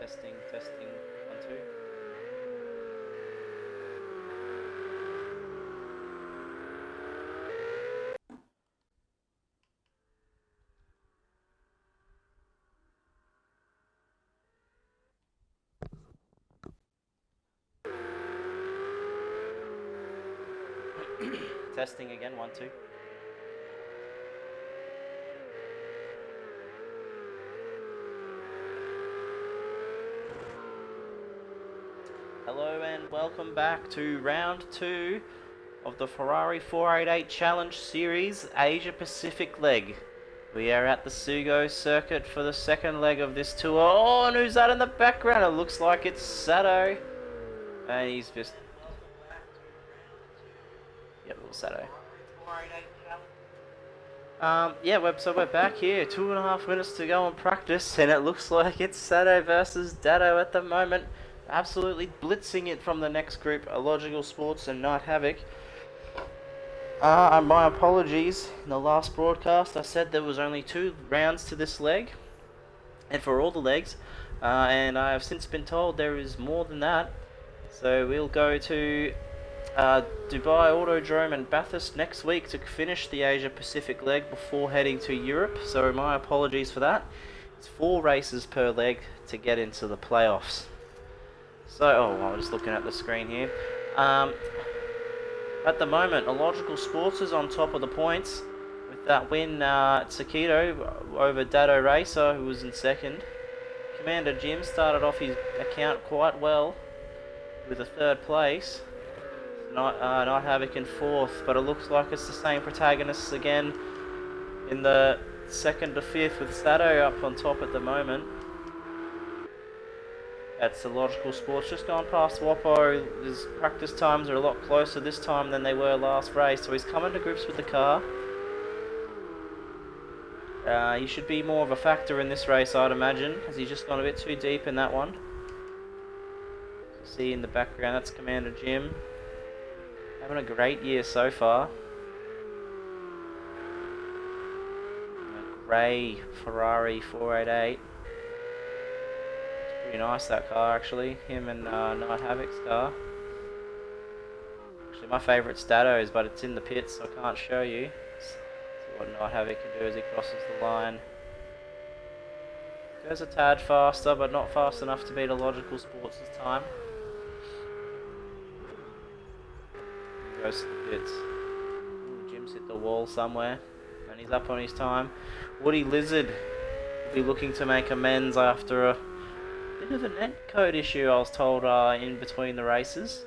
Testing, testing, 1, 2. Testing again, 1, 2. Hello and welcome back to round 2 of the Ferrari 488 Challenge Series Asia Pacific leg. We are at the Sugo circuit for the second leg of this tour. Oh, and who's that in the background? It looks like it's Sato. And he's just... Yep, little Sato. So we're back here. 2.5 minutes to go on practice, and it looks like it's Sato versus Dado at the moment. Absolutely blitzing it from the next group, Illogical Sports and Night Havoc. My apologies. In the last broadcast, I said there was only 2 rounds to this leg, and for all the legs, and I have since been told there is more than that. So we'll go to Dubai Autodrome and Bathurst next week to finish the Asia Pacific leg before heading to Europe. So my apologies for that. It's 4 races per leg to get into the playoffs. So, I'm just looking at the screen here. At the moment, Illogical Sports is on top of the points with that win, Sakito over Dado Racer, who was in second. Commander Jim started off his account quite well with a 3rd place. Night Havoc in 4th, but it looks like it's the same protagonists again in the 2nd to 5th with Sato up on top at the moment. That's Illogical Sports just gone past Wapo. His practice times are a lot closer this time than they were last race, so he's coming to grips with the car. He should be more of a factor in this race, I'd imagine, as he's just gone a bit too deep in that one. See in the background, that's Commander Jim. Having a great year so far. A grey Ferrari 488. It's pretty nice, that car, actually. Him and Night Havoc's car. Actually, my favourite's Dado's, but it's in the pits, so I can't show you. See what Night Havoc can do as he crosses the line. Goes a tad faster, but not fast enough to beat Illogical Sports this time. Goes to the pits. Jim's hit the wall somewhere, and he's up on his time. Woody Lizard will be looking to make amends after a bit of a net code issue, I was told, in between the races.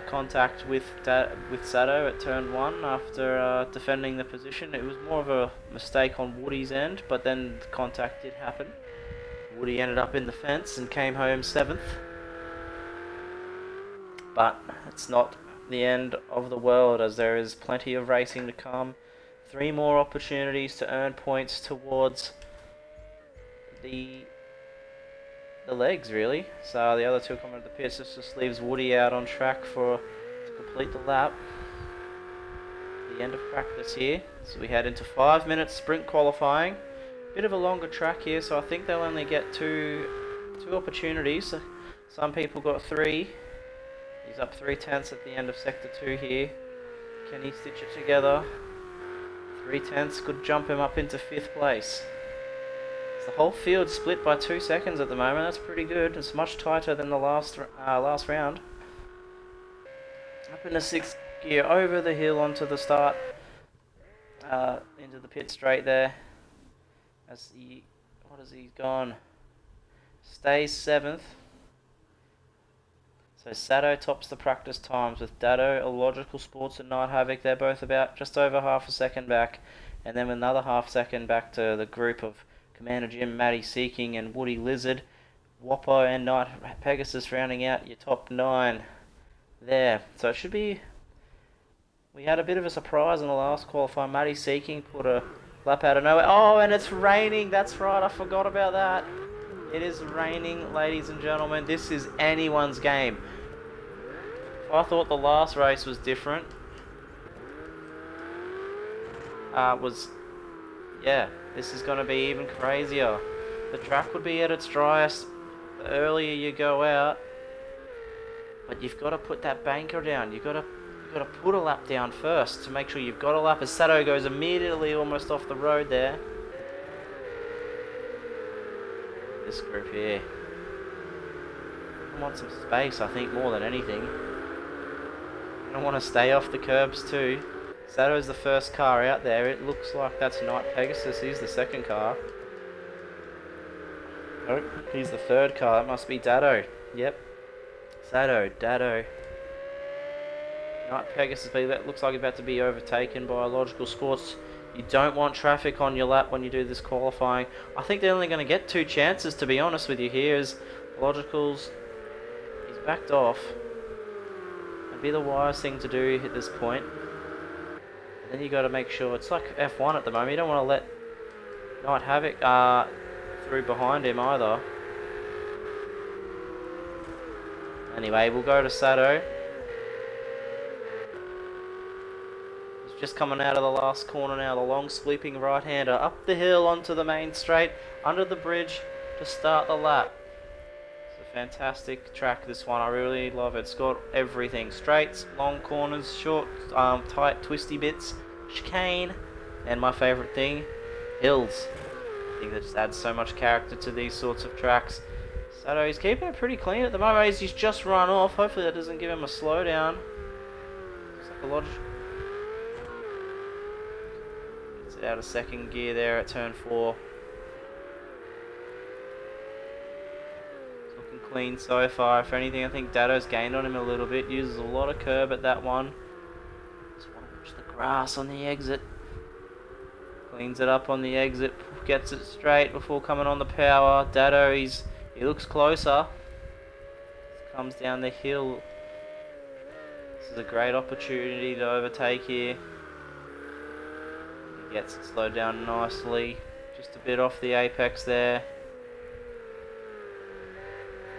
Contact with Sato at turn 1 after defending the position. It was more of a mistake on Woody's end, but then the contact did happen. Woody ended up in the fence and came home 7th. But it's not the end of the world, as there is plenty of racing to come. 3 more opportunities to earn points towards the legs, really. So the other 2 are coming to the pits. This just leaves Woody out on track to complete the lap. The end of practice here. So we head into 5-minute sprint qualifying. Bit of a longer track here, so I think they'll only get two opportunities. Some people got 3. He's up 3/10 at the end of Sector 2 here. Can he stitch it together? 3/10 could jump him up into 5th place. The whole field split by 2 seconds at the moment. That's pretty good. It's much tighter than the last round. Up in the 6th gear, over the hill onto the start, into the pit straight there. As what has he gone? Stays 7th. So Sato tops the practice times with Dado, Illogical Sports and Night Havoc. They're both about just over half a second back. And then another half second back to the group of Commander Jim, Matty Seeking and Woody Lizard. Wapo and Night Pegasus rounding out your top 9 there. So it should be... We had a bit of a surprise in the last qualifier. Matty Seeking put a lap out of nowhere. Oh, and it's raining. That's right. I forgot about that. It is raining, ladies and gentlemen. This is anyone's game. I thought the last race was different. Yeah, this is going to be even crazier. The track would be at its driest the earlier you go out, but you've got to put that banker down. You've got to put a lap down first to make sure you've got a lap. As Sato goes immediately almost off the road there. This group here. I want some space, I think, more than anything. I want to stay off the curbs too. Sato's the first car out there. It looks like that's Night Pegasus. He's the second car. Oh, he's the third car. That must be Dado. Yep. Sato, Dado. Night Pegasus, that looks like it's about to be overtaken by Logical Sports. You don't want traffic on your lap when you do this qualifying. I think they're only going to get 2 chances, to be honest with you here, as Logical's... he's backed off. It'd be the wise thing to do at this point. And then you got to make sure, it's like F1 at the moment, you don't want to let Night Havoc through behind him either. Anyway, we'll go to Sato. He's just coming out of the last corner now, the long sweeping right-hander up the hill onto the main straight, under the bridge to start the lap. It's a fantastic track, this one. I really love it. It's got everything. Straights, long corners, short, tight, twisty bits, chicane, and my favourite thing, hills. I think that just adds so much character to these sorts of tracks. Sato, he's keeping it pretty clean at the moment. He's just run off. Hopefully that doesn't give him a slowdown. Looks like a lot of... Gets out of second gear there at turn 4. It's looking clean so far. If anything, I think Dado's gained on him a little bit. Uses a lot of curb at that one. Just want to watch the grass on the exit. Cleans it up on the exit. Gets it straight before coming on the power. Dado, he looks closer. Comes down the hill. This is a great opportunity to overtake here. He gets it slowed down nicely. Just a bit off the apex there.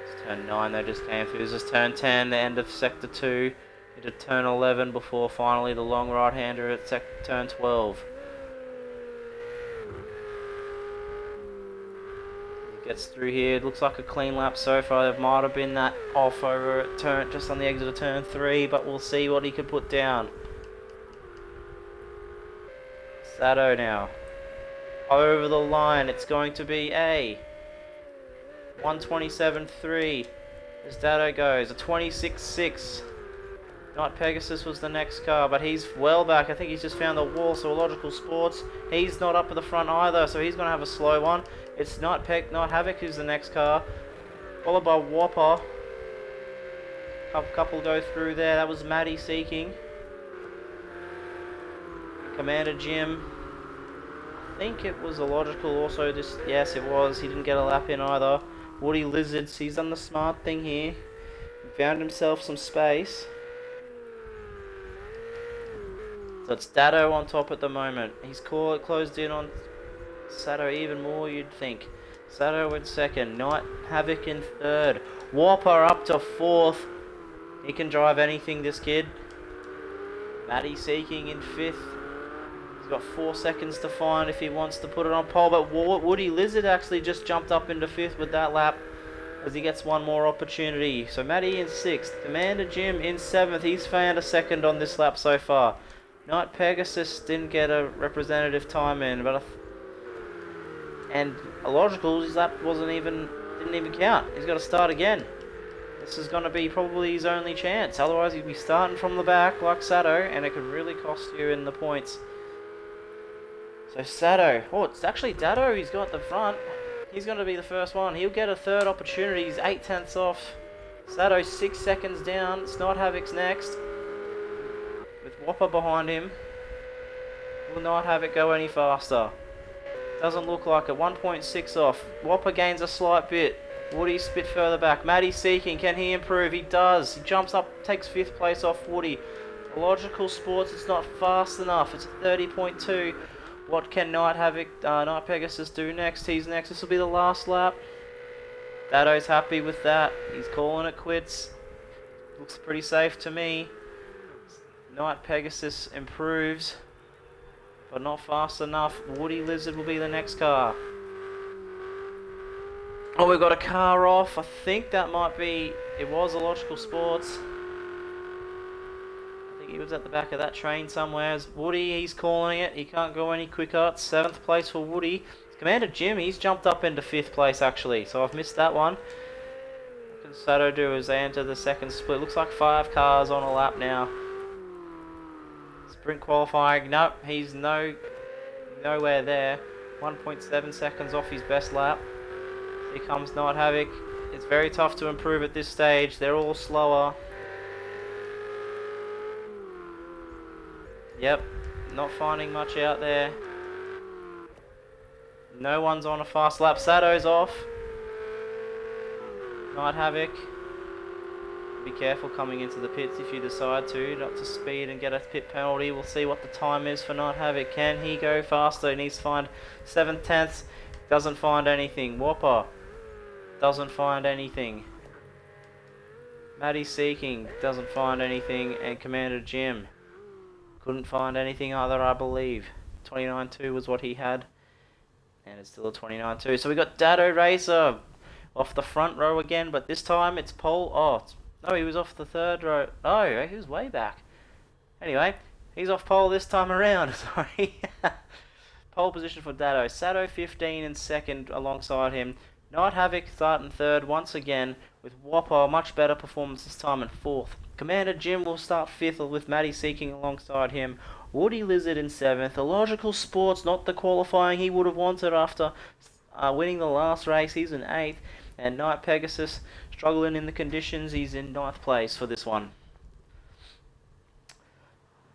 It's turn 9 they just came through. This is turn 10, the end of sector 2. Into turn 11 before finally the long right-hander at turn 12. Gets through here. It looks like a clean lap so far. There might have been that off over at turn, just on the exit of turn 3, but we'll see what he can put down. Sato now. Over the line. It's going to be a 127.3 as Dado goes. A 26.6. Night Pegasus was the next car, but he's well back. I think he's just found the wall, so Logical Sports, he's not up at the front either, so he's going to have a slow one. It's Night Havoc who's the next car, followed by Whopper. Couple go through there. That was Maddie Seeking. Commander Jim. I think it was a Logical also. Yes, it was. He didn't get a lap in either. Woody Lizards, he's done the smart thing here. He found himself some space. So it's Dado on top at the moment. He's closed in on Sato even more, you'd think. Sato in second. Night Havoc in third. Whopper up to 4th. He can drive anything, this kid. Maddie Seeking in 5th. He's got 4 seconds to find if he wants to put it on pole. But Woody Lizard actually just jumped up into 5th with that lap as he gets one more opportunity. So Maddie in 6th. Commander Jim in 7th. He's found a second on this lap so far. Night Pegasus didn't get a representative time in, but and Logical, his lap didn't even count. He's got to start again. This is going to be probably his only chance. Otherwise, he'd be starting from the back like Sato, and it could really cost you in the points. So Sato, oh, it's actually Dado he's got at the front. He's going to be the first one. He'll get a third opportunity. He's 8 tenths off. Sato 6 seconds down. It's Night Havoc's next. With Whopper behind him. Will Night Havoc go any faster? Doesn't look like it. 1.6 off. Whopper gains a slight bit. Woody's a bit further back. Maddie Seeking, can he improve? He does. He jumps up, takes 5th place off Woody. Logical Sports, it's not fast enough. It's 30.2. What can Night Pegasus do next? He's next. This will be the last lap. Dado's happy with that. He's calling it quits. Looks pretty safe to me. Night Pegasus improves, but not fast enough. Woody Lizard will be the next car. Oh, we've got a car off. I think that might be... It was Illogical Sports. I think he was at the back of that train somewhere. Woody, he's calling it. He can't go any quicker. It's 7th place for Woody. Commander Jim, he's jumped up into 5th place actually. So I've missed that one. What can Sato do as they enter the second split? Looks like 5 cars on a lap now. Sprint qualifying. Nope, he's nowhere there. 1.7 seconds off his best lap. Here comes Night Havoc. It's very tough to improve at this stage. They're all slower. Yep, not finding much out there. No one's on a fast lap. Sato's off. Night Havoc. Be careful coming into the pits if you decide to. Not to speed and get a pit penalty. We'll see what the time is for Night Havoc. Can he go faster? He needs to find 7th, 10th. Doesn't find anything. Whopper. Doesn't find anything. Matty Seeking. Doesn't find anything. And Commander Jim. Couldn't find anything either, I believe. 29.2 was what he had. And it's still a 29.2. So we got Dado Racer off the front row again, but this time it's pole. Oh, no, he was off the 3rd row. Oh, he was way back. Anyway, he's off pole this time around. Sorry. Pole position for Dado. Sato 15 and 2nd alongside him. Night Havoc starting 3rd once again with Whopper. Much better performance this time in 4th. Commander Jim will start 5th with Matty Seeking alongside him. Woody Lizard in 7th. Illogical Sports, not the qualifying he would have wanted after winning the last race. He's in 8th. And Night Pegasus struggling in the conditions. He's in 9th place for this one.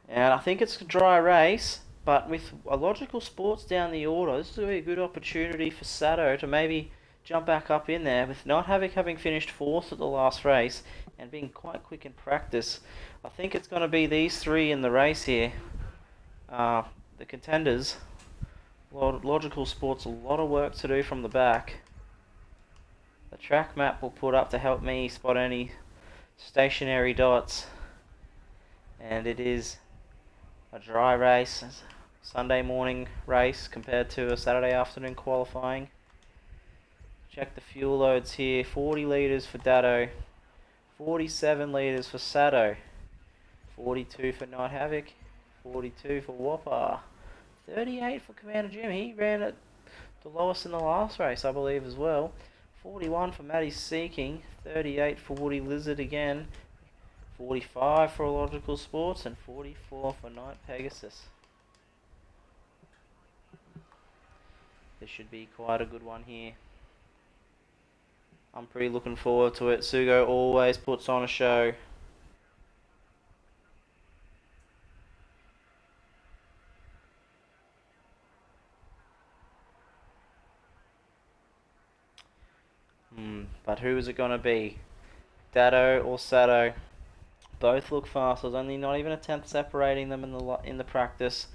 And I think it's a dry race. But with Illogical Sports down the order, this is going to be a good opportunity for Sato to maybe jump back up in there. With Night Havoc having finished 4th at the last race and being quite quick in practice, I think it's going to be these 3 in the race here. The contenders. Logical Sports, a lot of work to do from the back. The track map will put up to help me spot any stationary dots. And it is a dry race, Sunday morning race compared to a Saturday afternoon qualifying. Check the fuel loads here. 40 litres for Dado. 47 litres for Sato. 42 for Night Havoc. 42 for Whopper. 38 for Commander Jim. He ran at the lowest in the last race, I believe, as well. 41 for Matty Seeking. 38 for Woody Lizard again. 45 for Illogical Sports. And 44 for Night Pegasus. This should be quite a good one here. I'm pretty looking forward to it. Sugo always puts on a show. But who is it going to be? Dado or Sato? Both look fast. There's only not even a 10th separating them in the practice.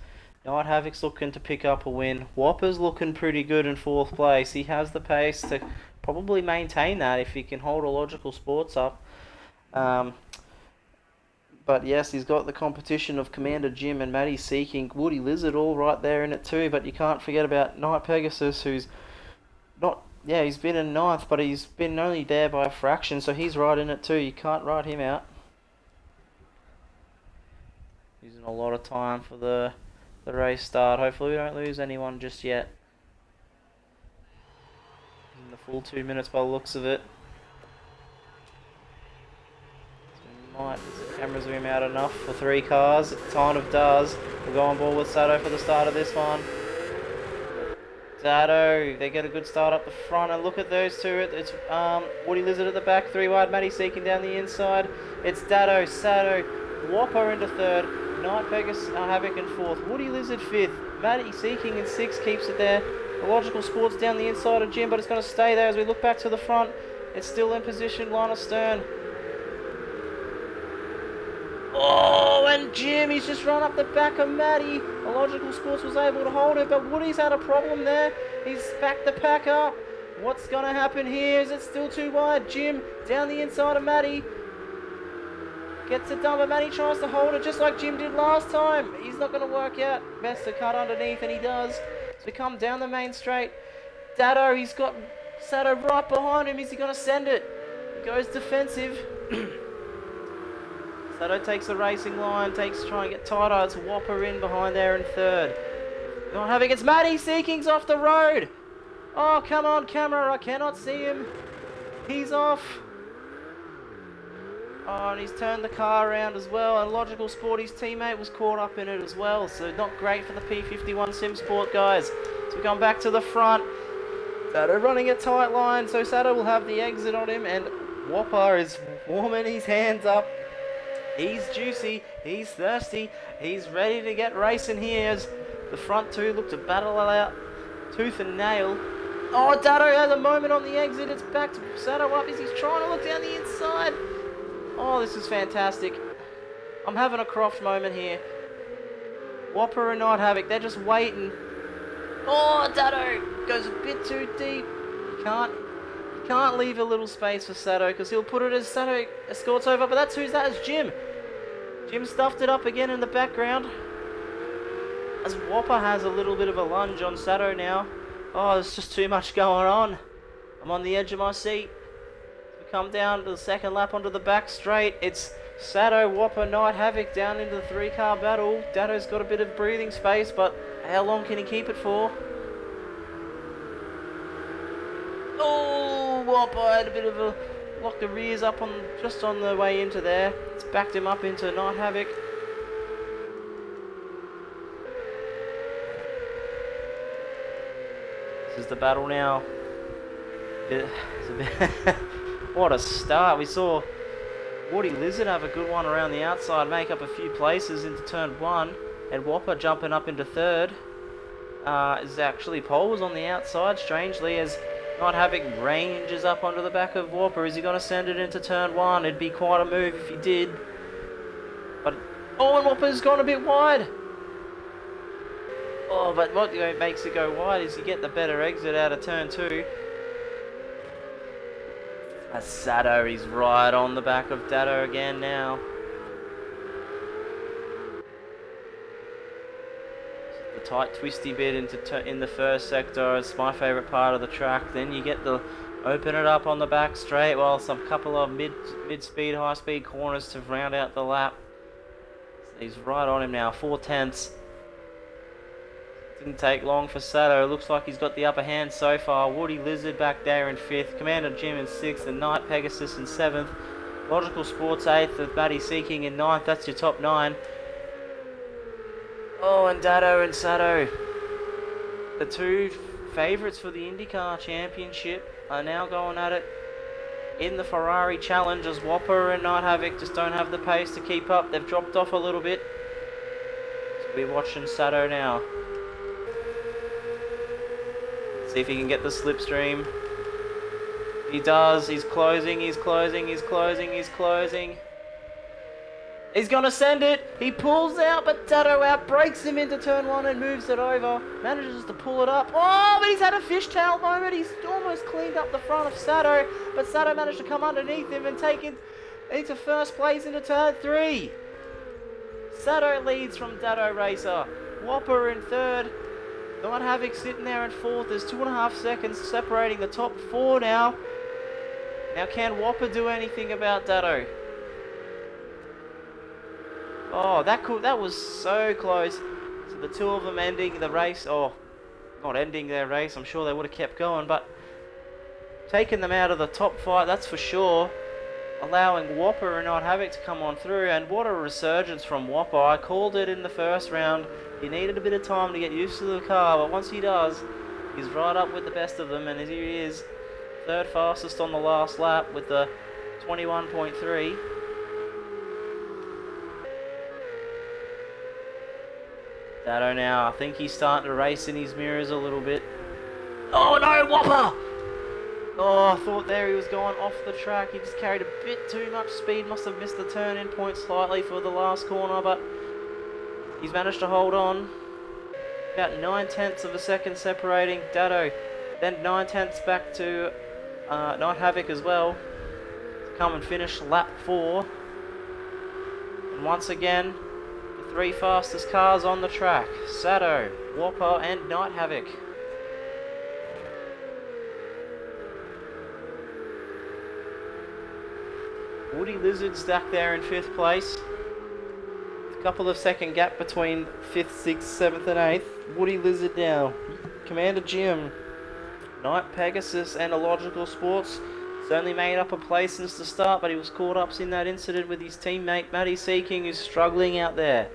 Night Havoc's looking to pick up a win. Whopper's looking pretty good in 4th place. He has the pace to probably maintain that if he can hold Illogical Sports up. But yes, he's got the competition of Commander Jim and Matty Seeking. Woody Lizard all right there in it too, but you can't forget about Night Pegasus, who's not... Yeah, he's been in 9th, but he's been only there by a fraction, so he's right in it too. You can't write him out. Using a lot of time for the race start. Hopefully we don't lose anyone just yet. In the full 2 minutes by the looks of it. Does the camera zoom out enough for 3 cars? It kind of does. We'll go on board with Sato for the start of this one. Sato, they get a good start up the front, and look at those two. It's Woody Lizard at the back, 3 wide, Matty Seeking down the inside. It's Dado, Sato, Whopper into 3rd, Night Pegasus Havoc in 4th, Woody Lizard 5th, Matty Seeking in 6th, keeps it there. Illogical Sports down the inside of Jim, but it's going to stay there as we look back to the front. It's still in position, line astern. Oh, and Jim, he's just run up the back of Matty. Illogical Sports was able to hold it, but Woody's had a problem there. He's backed the pack up. What's going to happen here? Is it still too wide? Jim down the inside of Matty. Gets it done, but Matty tries to hold it just like Jim did last time. He's not going to work out. Best to cut underneath, and he does. So we come down the main straight. Dado, he's got Sato right behind him. Is he going to send it? He goes defensive. Sato takes the racing line, try and get tighter. It's Whopper in behind there in third. Not having it's Matty Seeking's off the road. Oh, come on, camera, I cannot see him. He's off. Oh, and he's turned the car around as well. And Logical Sport, his teammate, was caught up in it as well. So not great for the P51 Sim Sport guys. So we've gone back to the front. Sato running a tight line, so Sato will have the exit on him. And Whopper is warming his hands up. He's juicy, he's thirsty, he's ready to get racing here as the front two look to battle out tooth and nail. Oh, Dato has a moment on the exit. It's back to Sato up as he's trying to look down the inside. Oh, this is fantastic. I'm having a Croft moment here. Whopper and Night Havoc, they're just waiting. Oh, Dato goes a bit too deep. Can't leave a little space for Sato because he'll put it as Sato escorts over. But that's who's that? It's Jim. Jim stuffed it up again in the background. As Whopper has a little bit of a lunge on Sato now. Oh, there's just too much going on. I'm on the edge of my seat. We come down to the second lap onto the back straight. It's Sato, Whopper, Night Havoc down into the 3-car battle. Dato's got a bit of breathing space, but how long can he keep it for? Oh, Whopper had a bit of a lock the rears up on just on the way into there. It's backed him up into Night Havoc. This is the battle now. What a start. We saw Woody Lizard have a good one around the outside, make up a few places into turn 1, and Whopper jumping up into third. Is actually Pole was on the outside, strangely, as Night Havoc ranges up onto the back of Whopper. Is he going to send it into turn 1? It'd be quite a move if he did. But oh, and Whopper's gone a bit wide. Oh, but what makes it go wide is you get the better exit out of turn 2. As Sato, he's right on the back of Dato again now. The tight twisty bit in the first sector is my favourite part of the track. Then you get the open it up on the back straight, while some couple of mid-speed, high-speed corners to round out the lap. So he's right on him now, 4/10. Didn't take long for Sato. Looks like he's got the upper hand so far. Woody Lizard back there in 5th. Commander Jim in 6th. And Night Pegasus in 7th. Logical Sports 8th. With Matty Seeking in 9th. That's your top 9. Oh, and Dato and Sato. The two favourites for the IndyCar Championship are now going at it in the Ferrari Challenge as Whopper and Night Havoc just don't have the pace to keep up. They've dropped off a little bit. So we're watching Sato now. See if he can get the slipstream. He does. He's closing. He's closing. He's closing. He's closing. He's going to send it. He pulls out, but Dato outbreaks him into turn 1 and moves it over. Manages to pull it up. Oh, but he's had a fishtail moment. He's almost cleaned up the front of Sato, but Sato managed to come underneath him and take it into first place into turn 3. Sato leads from Dato Racer. Whopper in 3rd. Night Havoc sitting there in 4th. There's 2.5 seconds separating the top 4 now. Now can Whopper do anything about Dato? Oh, that was so close. So the two of them ending the race, or not ending their race, I'm sure they would have kept going, but taking them out of the top 5, that's for sure. Allowing Whopper and Night Havoc to come on through, and what a resurgence from Whopper. I called it in the first round. He needed a bit of time to get used to the car, but once he does, he's right up with the best of them, and here he is, 3rd fastest on the last lap with the 21.3. Dato now, I think he's starting to race in his mirrors a little bit. Oh no, Whopper! Oh, I thought there he was going off the track. He just carried a bit too much speed. Must have missed the turn-in point slightly for the last corner, but he's managed to hold on. About 9/10 of a second separating Dato. Then 9/10 back to Night Havoc as well. To come and finish lap 4. And once again, the 3 fastest cars on the track. Sato, Whopper and Night Havoc. Woody Lizard stuck there in 5th place. A couple of second gap between 5th, 6th, 7th and 8th. Woody Lizard now. Commander Jim. Night Pegasus and Illogical Sports. He's only made up a place since the start, but he was caught up in that incident with his teammate Matty Seeking, who's struggling out there.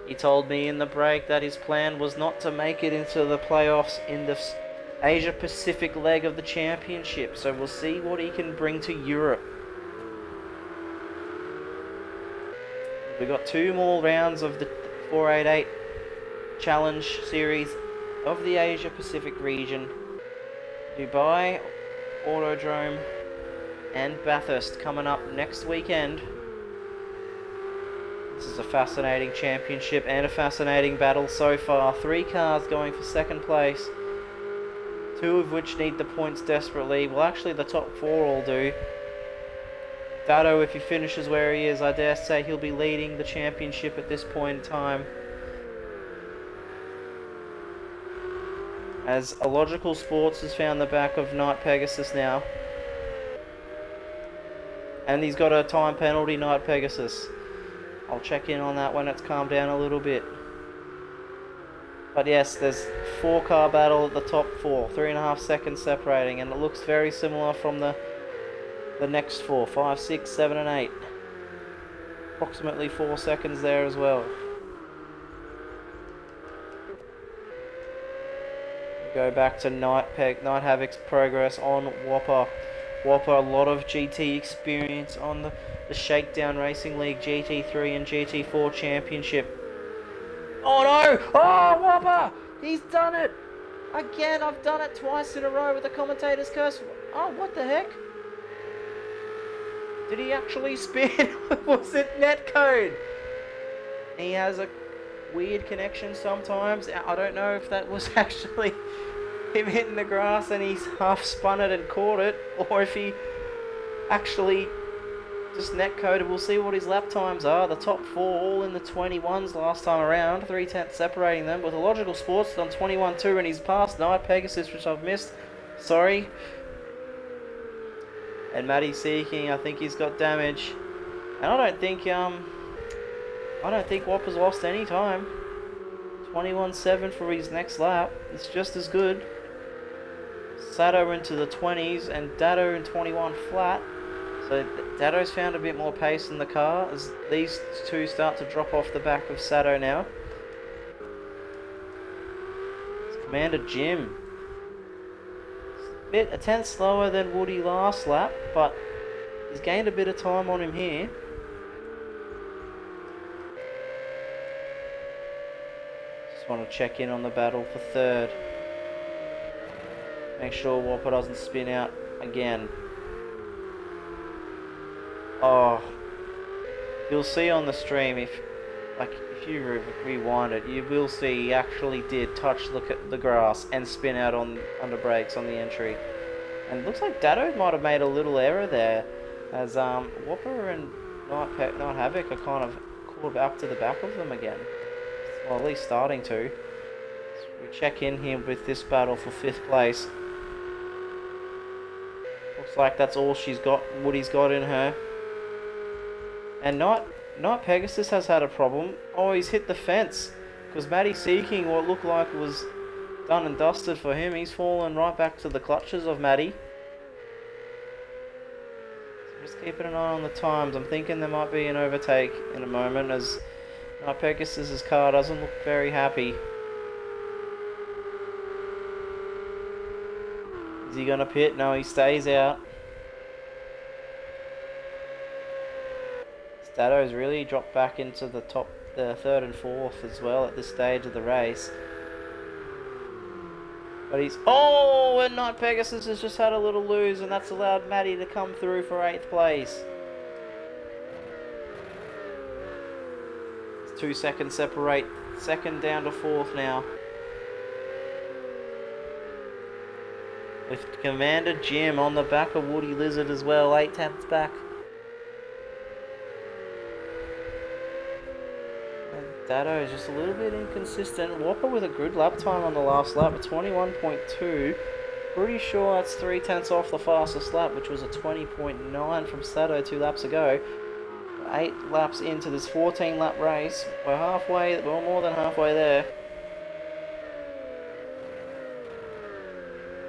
He told me in the break that his plan was not to make it into the playoffs in the Asia Pacific leg of the championship, so we'll see what he can bring to Europe. We've got 2 more rounds of the 488 Challenge Series of the Asia Pacific region. Dubai, Autodrome and Bathurst coming up next weekend. This is a fascinating championship and a fascinating battle so far. 3 cars going for 2nd place, 2 of which need the points desperately. Well, actually the top 4 all do. Dado, if he finishes where he is, I dare say he'll be leading the championship at this point in time. As Illogical Sports has found the back of Night Pegasus now. And he's got a time penalty, Night Pegasus. I'll check in on that when it's calmed down a little bit. But yes, there's 4-car battle at the top 4. 3.5 seconds separating, and it looks very similar from the next 4. 5, 6, 7 and 8. Approximately 4 seconds there as well. Go back to Night Havoc's progress on Whopper. Whopper, a lot of GT experience on the Shakedown Racing League GT3 and GT4 Championship. Oh no! Oh, Whopper! He's done it! Again, I've done it twice in a row with the commentator's curse. Oh, what the heck? Did he actually spin? Was it netcode? He has a weird connection sometimes. I don't know if that was actually him hitting the grass and he's half spun it and caught it, or if he actually just netcoded. We'll see what his lap times are. The top 4 all in the 21s last time around, 3/10 separating them, with Illogical Sports on 21.2, and he's passed Night Pegasus, which I've missed. Sorry. And Matty Seeking, I think he's got damage, and I don't think Whopper's lost any time. 21.7 for his next lap. It's just as good. Sato into the 20s and Dado in 21 flat. So Dado's found a bit more pace in the car as these 2 start to drop off the back of Sato now. It's Commander Jim. A 10th slower than Woody last lap, but he's gained a bit of time on him here. Just want to check in on the battle for 3rd. Make sure Whopper doesn't spin out again. Oh, you'll see on the stream, if you rewind it, you will see he actually did touch the grass and spin out under brakes on the entry. And it looks like Dado might have made a little error there, as Whopper and Night Havoc are kind of caught up to the back of them again. Well, at least starting to. So we check in here with this battle for 5th place. Looks like that's all Woody's got in her. And Night Pegasus has had a problem. Oh, he's hit the fence. Because Matty Seeking, what looked like was done and dusted for him. He's fallen right back to the clutches of Matty. So just keeping an eye on the times. I'm thinking there might be an overtake in a moment, as Night Pegasus' car doesn't look very happy. Is he going to pit? No, he stays out. Dado's really dropped back into the 3rd and 4th as well at this stage of the race. But he's... Oh! And Night Pegasus has just had a little lose, and that's allowed Matty to come through for 8th place. It's 2 seconds separate. 2nd down to 4th now. With Commander Jim on the back of Woody Lizard as well. 8/10 back. Dado is just a little bit inconsistent. Whopper with a good lap time on the last lap at 21.2. Pretty sure that's 3/10 off the fastest lap, which was a 20.9 from Sato 2 laps ago. 8 laps into this 14 lap race. We're more than halfway there.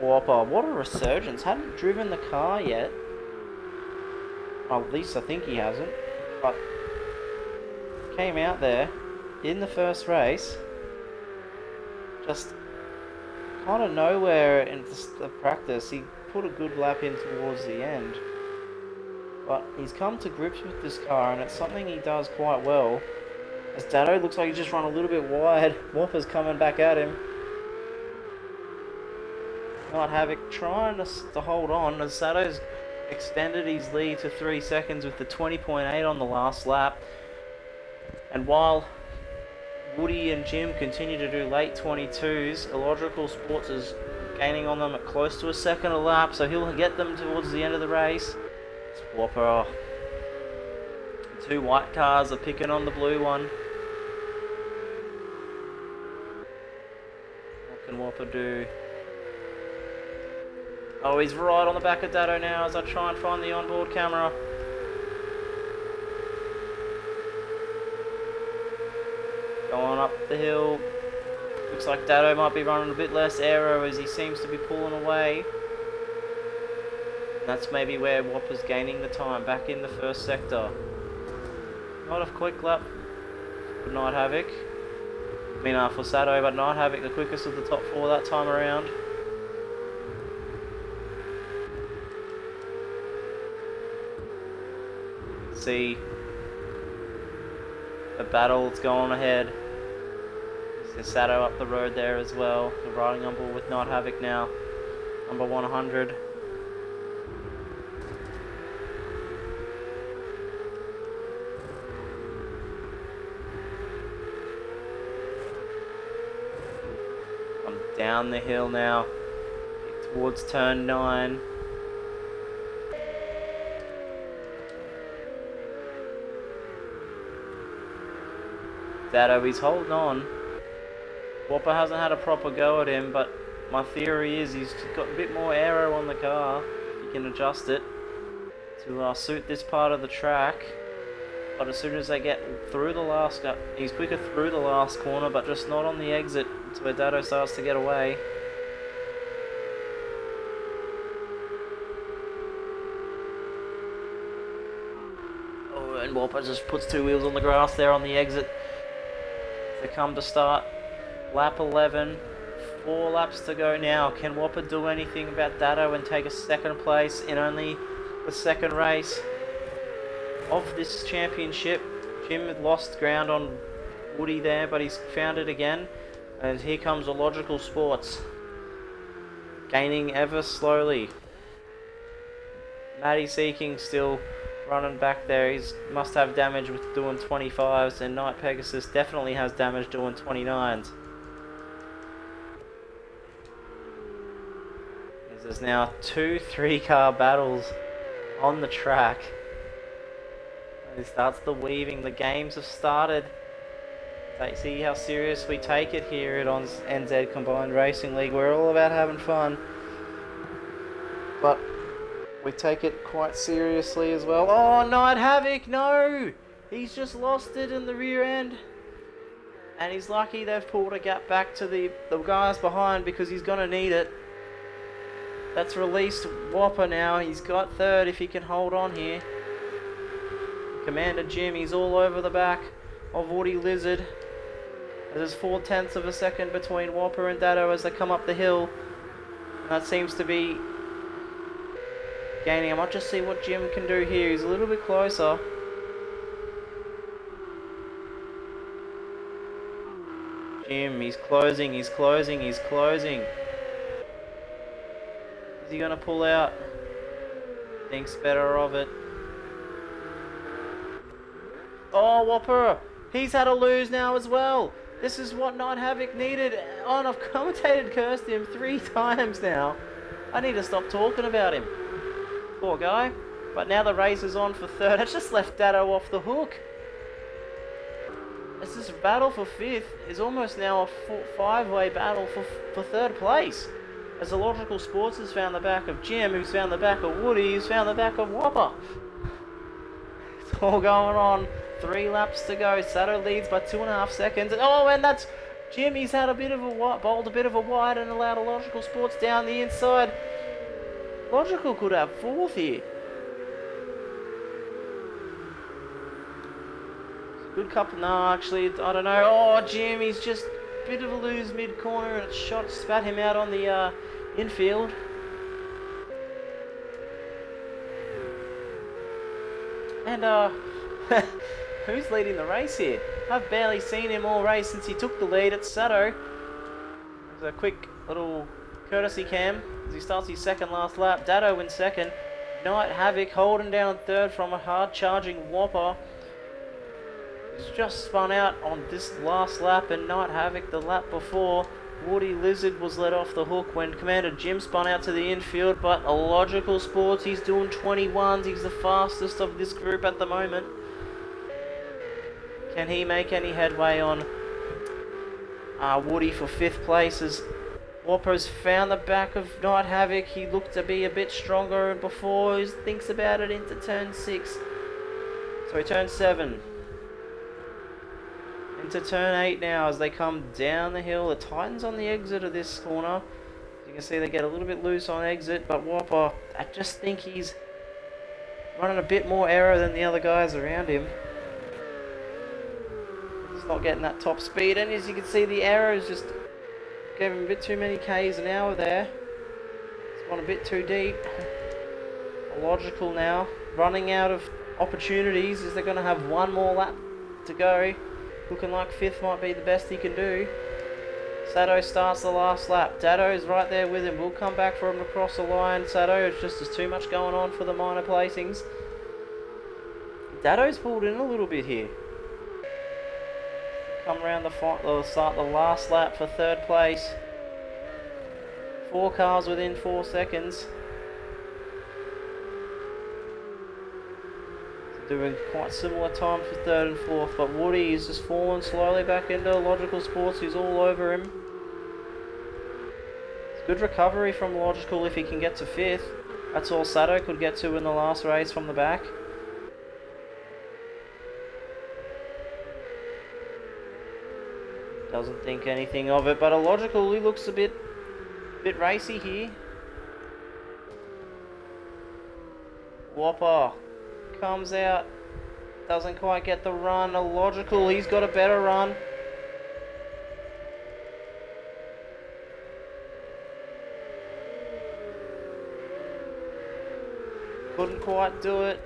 Whopper, what a resurgence. Hadn't driven the car yet. Well, at least I think he hasn't. But came out there in the first race. Just kind of nowhere in the practice. He put a good lap in towards the end. But he's come to grips with this car, and it's something he does quite well. As Dado looks like he's just run a little bit wide. Whopper's coming back at him. Not Havoc trying to hold on as Sato's extended his lead to 3 seconds with the 20.8 on the last lap. And while Woody and Jim continue to do late 22s, Illogical Sports is gaining on them at close to a second a lap, so he'll get them towards the end of the race. It's Whopper. 2 white cars are picking on the blue one. What can Whopper do? Oh, he's right on the back of Dado now as I try and find the onboard camera. Going up the hill. Looks like Dado might be running a bit less aero as he seems to be pulling away. And that's maybe where Whopper's gaining the time, back in the first sector. Not a quick lap for Night Havoc. I mean, for Sato, but Night Havoc the quickest of the top 4 that time around. See the battle that's going ahead. See Sato up the road there as well. They're riding on board with Night Havoc now. Number 100. I'm down the hill now towards turn 9. Dado, he's holding on. Whopper hasn't had a proper go at him, but my theory is he's got a bit more aero on the car. He can adjust it to suit this part of the track. But as soon as they get through the last, he's quicker through the last corner, but just not on the exit. It's where Dado starts to get away. Oh, and Whopper just puts 2 wheels on the grass there on the exit. They come to start lap 11, 4 laps to go now. Can Whopper do anything about Dado and take a second place in only the second race of this championship? Jim had lost ground on Woody there, but he's found it again. And here comes Illogical Sports, gaining ever slowly. Matty Seeking still running back there. He must have damage with doing 25s, and Night Pegasus definitely has damage doing 29s. There's now 2 3-car battles on the track. And it starts the weaving. The games have started. See how serious we take it here at NZ Combined Racing League. We're all about having fun, but we take it quite seriously as well. Oh, Night Havoc, no! He's just lost it in the rear end. And he's lucky they've pulled a gap back to the guys behind, because he's going to need it. That's released Whopper now. He's got third if he can hold on here. Commander Jim, he's all over the back of Woody Lizard. There's 4/10 of a second between Whopper and Dado as they come up the hill. And that seems to be gaining. I might just see what Jim can do here. He's a little bit closer. Jim, he's closing, he's closing, he's closing. Is he gonna pull out? Thinks better of it. Oh, Whopper! He's had a lose now as well. This is what Night Havoc needed. Oh, and I've commentated cursed him 3 times now. I need to stop talking about him. Poor guy. But now the race is on for third. It's just left Dado off the hook. This battle for 5th is almost now a 5-way battle for third place. As the Logical Sports has found the back of Jim, who's found the back of Woody, who's found the back of Whopper. It's all going on. 3 laps to go. Sato leads by 2.5 seconds. And that's Jim. He's had a bit of a bowled a bit of a wide and allowed a Logical Sports down the inside. Logical could have 4th here. Good couple. No, actually, I don't know. Oh, Jim, he's just a bit of a lose mid-corner and it spat him out on the infield. And, who's leading the race here? I've barely seen him all race since he took the lead at Sato. There's a quick little courtesy cam as he starts his second last lap. Dado in second. Night Havoc holding down third from a hard-charging Whopper. He's just spun out on this last lap, and Night Havoc the lap before. Woody Lizard was let off the hook when Commander Jim spun out to the infield, but a Logical Sports, he's doing 21s. He's the fastest of this group at the moment. Can he make any headway on Woody for 5th place as Whopper's found the back of Night Havoc? He looked to be a bit stronger before. He thinks about it into turn 6. Sorry, turn 7. Into turn 8 now as they come down the hill. The Titans on the exit of this corner. As you can see, they get a little bit loose on exit, but Whopper, I just think he's running a bit more error than the other guys around him. He's not getting that top speed, and as you can see, the arrows just gave him a bit too many Ks an hour there. It's gone a bit too deep. Logical now, running out of opportunities. Is they're going to have one more lap to go. Looking like 5th might be the best he can do. Sato starts the last lap. Dado's right there with him. We'll come back for him to cross the line. Sato, it's just there's too much going on for the minor placings. Dado's pulled in a little bit here. Come around they'll start the last lap for 3rd place. 4 cars within 4 seconds. Doing quite similar time for 3rd and 4th, but Woody is just falling slowly back into Logical Sports, who's all over him. It's good recovery from Logical if he can get to 5th. That's all Sato could get to in the last race from the back. Doesn't think anything of it, but a Logical, he looks a bit racy here. Whopper comes out, doesn't quite get the run. A Logical, he's got a better run. Couldn't quite do it.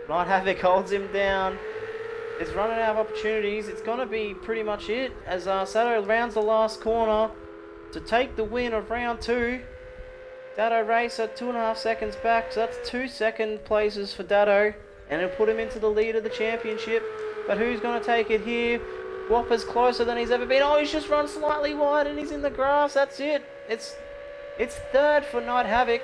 Night Havoc holds him down. It's running out of opportunities. It's going to be pretty much it as Sato rounds the last corner to take the win of round 2. Dado Racer 2.5 seconds back, so that's 2 second places for Dado, and it'll put him into the lead of the championship. But who's going to take it here? Whopper's closer than he's ever been. Oh, he's just run slightly wide and he's in the grass. That's it. It's 3rd for Night Havoc,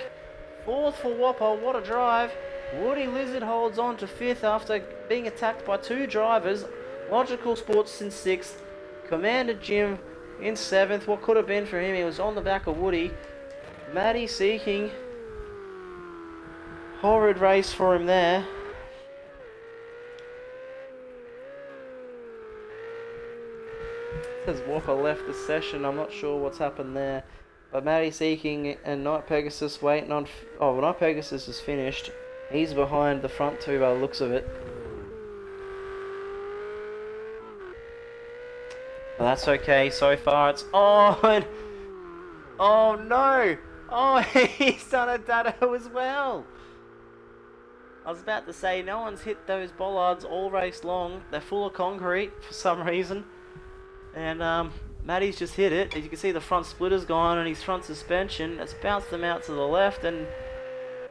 4th for Whopper. What a drive. Woody Lizard holds on to 5th after being attacked by 2 drivers. Logical Sports in 6th. Commander Jim in 7th. What could have been for him? He was on the back of Woody. Matty seeking. Horrid race for him there. Says Whopper left the session. I'm not sure what's happened there. But Matty seeking and Night Pegasus waiting on... Oh, Night Pegasus is finished. He's behind the front 2 by the looks of it. But that's okay so far. It's... Oh no! Oh, he's done a Dado as well. I was about to say, no one's hit those bollards all race long. They're full of concrete for some reason. And Matty's just hit it. As you can see, the front splitter's gone and his front suspension. It's bounced them out to the left and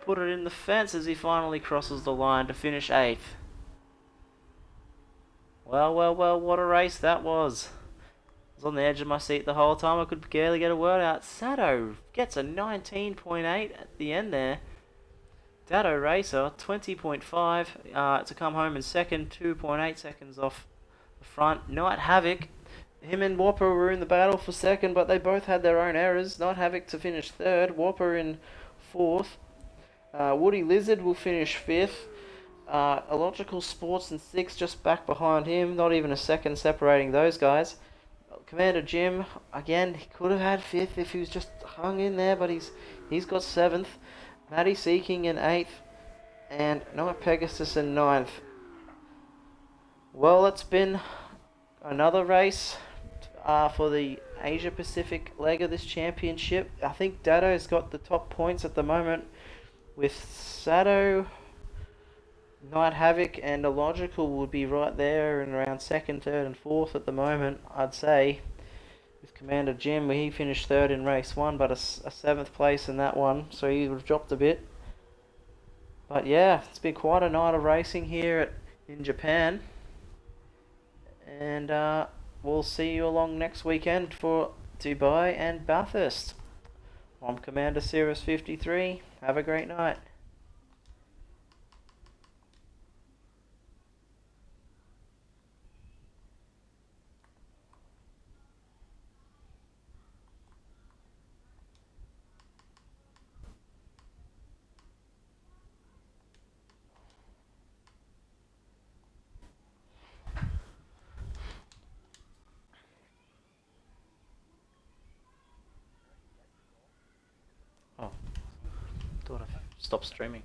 put it in the fence as he finally crosses the line to finish 8th. Well, what a race that was. I was on the edge of my seat the whole time. I could barely get a word out. Sato gets a 19.8 at the end there. Dado Racer, 20.5 to come home in second, 2.8 seconds off the front. Night Havoc him and Whopper were in the battle for second, but they both had their own errors. Not Havoc to finish third, Whopper in fourth. Woody Lizard will finish fifth. Illogical Sports in sixth, just back behind him. Not even a second separating those guys. Commander Jim, again, he could have had fifth if he was just hung in there, but he's got seventh. Matty Seeking in eighth, and Noah Pegasus in ninth. Well, it's been another race for the Asia Pacific leg of this championship. I think Dado's got the top points at the moment, with Sato, Night Havoc, and Illogical would be right there and around second, third, and fourth at the moment, I'd say. With Commander Jim, where he finished third in race one, but a seventh place in that one, so he would have dropped a bit. But yeah, it's been quite a night of racing here in Japan, and we'll see you along next weekend for Dubai and Bathurst. I'm Commander Cirrus 53. Have a great night. Oh, thought I stopped streaming.